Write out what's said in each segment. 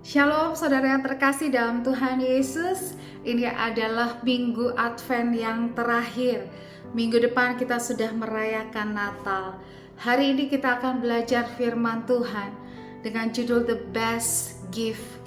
Shalom saudara yang terkasih dalam Tuhan Yesus. Ini adalah minggu Advent yang terakhir. Minggu depan kita sudah merayakan Natal. Hari ini kita akan belajar firman Tuhan dengan judul The Best Gift.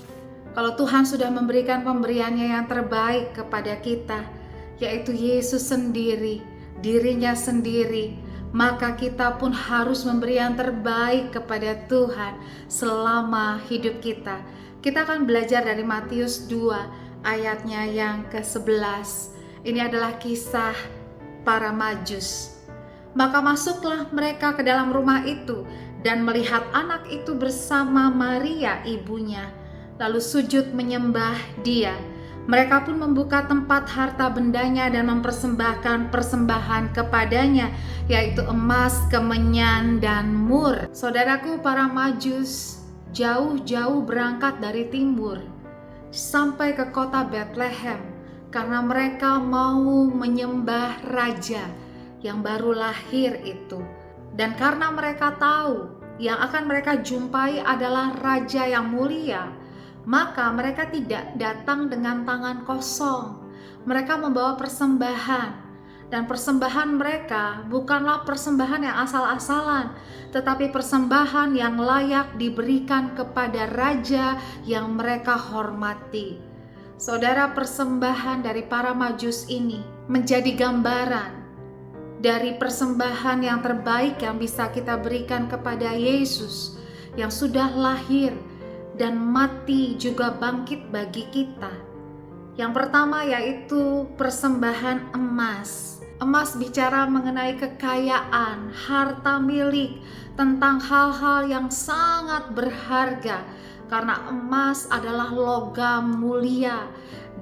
Kalau Tuhan sudah memberikan pemberiannya yang terbaik kepada kita, yaitu Yesus sendiri, dirinya sendiri, maka kita pun harus memberi yang terbaik kepada Tuhan selama hidup kita. Kita akan belajar dari Matius 2 ayatnya yang ke-11. Ini adalah kisah para Majus. Maka masuklah mereka ke dalam rumah itu dan melihat anak itu bersama Maria ibunya, lalu sujud menyembah dia. Mereka pun membuka tempat harta bendanya dan mempersembahkan persembahan kepadanya, yaitu emas, kemenyan, dan mur. Saudaraku, para Majus jauh-jauh berangkat dari timur sampai ke kota Bethlehem karena mereka mau menyembah raja yang baru lahir itu. Dan karena mereka tahu yang akan mereka jumpai adalah raja yang mulia, maka mereka tidak datang dengan tangan kosong. Mereka membawa persembahan. Dan persembahan mereka bukanlah persembahan yang asal-asalan, tetapi persembahan yang layak diberikan kepada raja yang mereka hormati. Saudara, persembahan dari para Majus ini menjadi gambaran dari persembahan yang terbaik yang bisa kita berikan kepada Yesus yang sudah lahir dan mati juga bangkit bagi kita. Yang pertama yaitu persembahan emas. Emas bicara mengenai kekayaan, harta milik, tentang hal-hal yang sangat berharga. Karena emas adalah logam mulia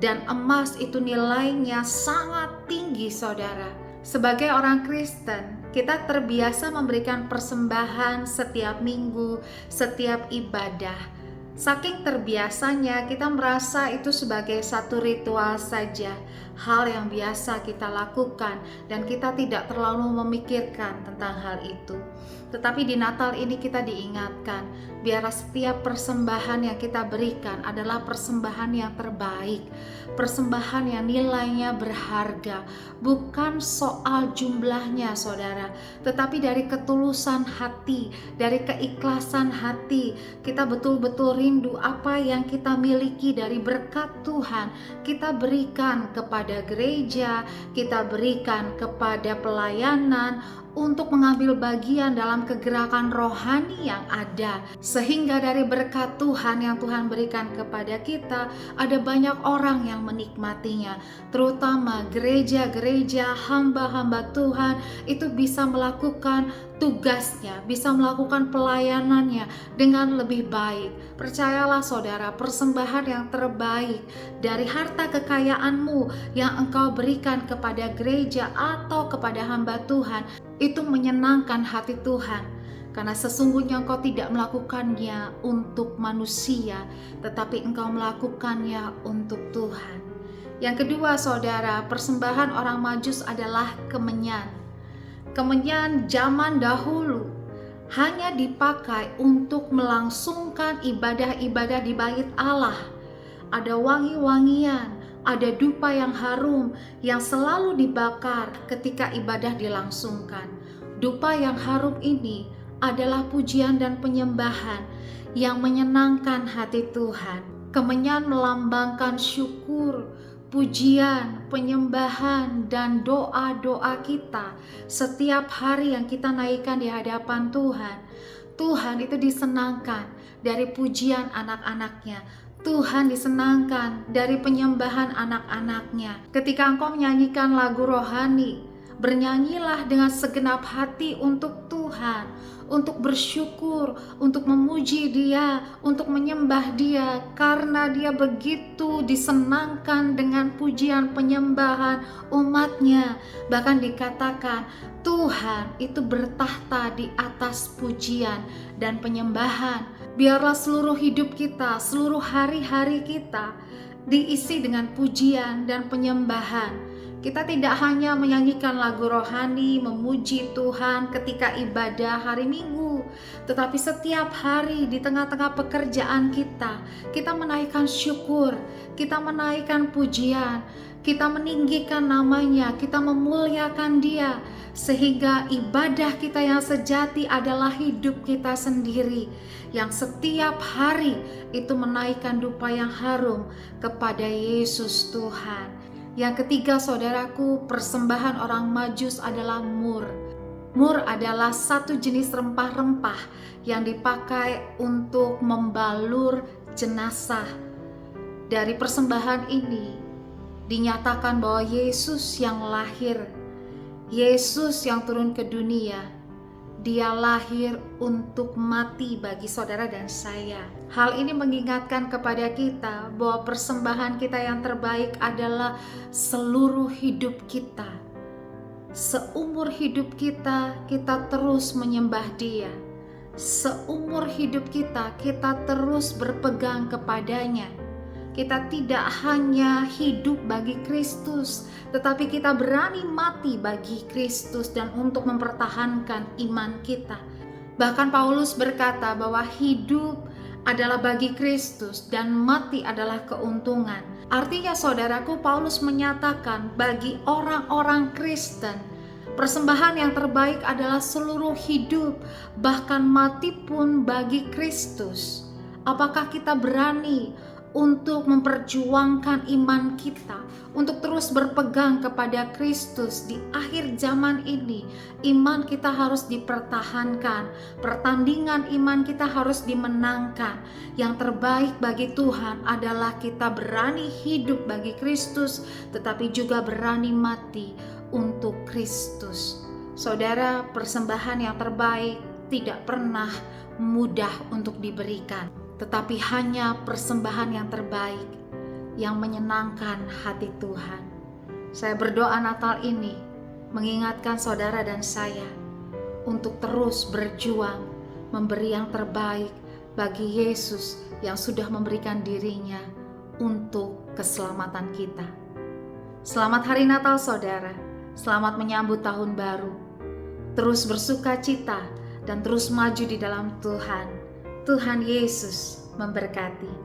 dan emas itu nilainya sangat tinggi, saudara. Sebagai orang Kristen, kita terbiasa memberikan persembahan setiap minggu, setiap ibadah. Saking terbiasanya kita merasa itu sebagai satu ritual saja, hal yang biasa kita lakukan dan kita tidak terlalu memikirkan tentang hal itu. Tetapi di Natal ini kita diingatkan, biarlah setiap persembahan yang kita berikan adalah persembahan yang terbaik, persembahan yang nilainya berharga, bukan soal jumlahnya, saudara, tetapi dari ketulusan hati, dari keikhlasan hati, kita betul-betul rindu apa yang kita miliki dari berkat Tuhan, kita berikan kepada gereja, kita berikan kepada pelayanan, untuk mengambil bagian dalam kegerakan rohani yang ada. Sehingga dari berkat Tuhan yang Tuhan berikan kepada kita, ada banyak orang yang menikmatinya. Terutama gereja-gereja, hamba-hamba Tuhan itu bisa melakukan tugasnya, bisa melakukan pelayanannya dengan lebih baik. Percayalah saudara, persembahan yang terbaik dari harta kekayaanmu yang engkau berikan kepada gereja atau kepada hamba Tuhan, itu menyenangkan hati Tuhan. Karena sesungguhnya engkau tidak melakukannya untuk manusia, tetapi engkau melakukannya untuk Tuhan. Yang kedua saudara, persembahan orang Majus adalah kemenyan. Kemenyan zaman dahulu hanya dipakai untuk melangsungkan ibadah-ibadah di bait Allah. Ada wangi-wangian, ada dupa yang harum yang selalu dibakar ketika ibadah dilangsungkan. Dupa yang harum ini adalah pujian dan penyembahan yang menyenangkan hati Tuhan. Kemenyan melambangkan syukur, pujian, penyembahan, dan doa-doa kita setiap hari yang kita naikkan di hadapan Tuhan. Tuhan itu disenangkan dari pujian anak-anaknya. Tuhan disenangkan dari penyembahan anak-anaknya. Ketika engkau menyanyikan lagu rohani, bernyanyilah dengan segenap hati untuk Tuhan, untuk bersyukur, untuk memuji Dia, untuk menyembah Dia, karena Dia begitu disenangkan dengan pujian penyembahan umatnya. Bahkan dikatakan Tuhan itu bertahta di atas pujian dan penyembahan. Biarlah seluruh hidup kita, seluruh hari-hari kita diisi dengan pujian dan penyembahan. Kita tidak hanya menyanyikan lagu rohani, memuji Tuhan ketika ibadah hari Minggu, tetapi setiap hari di tengah-tengah pekerjaan kita, kita menaikkan syukur, kita menaikkan pujian, kita meninggikan namanya, kita memuliakan Dia, sehingga ibadah kita yang sejati adalah hidup kita sendiri, yang setiap hari itu menaikkan dupa yang harum kepada Yesus Tuhan. Yang ketiga, saudaraku, persembahan orang Majus adalah mur. Mur adalah satu jenis rempah-rempah yang dipakai untuk membalur jenazah. Dari persembahan ini dinyatakan bahwa Yesus yang lahir, Yesus yang turun ke dunia, Dia lahir untuk mati bagi saudara dan saya. Hal ini mengingatkan kepada kita bahwa persembahan kita yang terbaik adalah seluruh hidup kita. Seumur hidup kita, kita terus menyembah Dia. Seumur hidup kita, kita terus berpegang kepadanya. Kita tidak hanya hidup bagi Kristus, tetapi kita berani mati bagi Kristus dan untuk mempertahankan iman kita. Bahkan Paulus berkata bahwa hidup adalah bagi Kristus dan mati adalah keuntungan. Artinya saudaraku, Paulus menyatakan bagi orang-orang Kristen, persembahan yang terbaik adalah seluruh hidup, bahkan mati pun bagi Kristus. Apakah kita berani untuk memperjuangkan iman kita, untuk terus berpegang kepada Kristus di akhir zaman ini? Iman kita harus dipertahankan, pertandingan iman kita harus dimenangkan. Yang terbaik bagi Tuhan adalah kita berani hidup bagi Kristus, tetapi juga berani mati untuk Kristus. Saudara, persembahan yang terbaik tidak pernah mudah untuk diberikan, tetapi hanya persembahan yang terbaik yang menyenangkan hati Tuhan. Saya berdoa Natal ini mengingatkan saudara dan saya untuk terus berjuang memberi yang terbaik bagi Yesus yang sudah memberikan dirinya untuk keselamatan kita. Selamat Hari Natal saudara, selamat menyambut tahun baru. Terus bersuka cita dan terus maju di dalam Tuhan. Tuhan Yesus memberkati.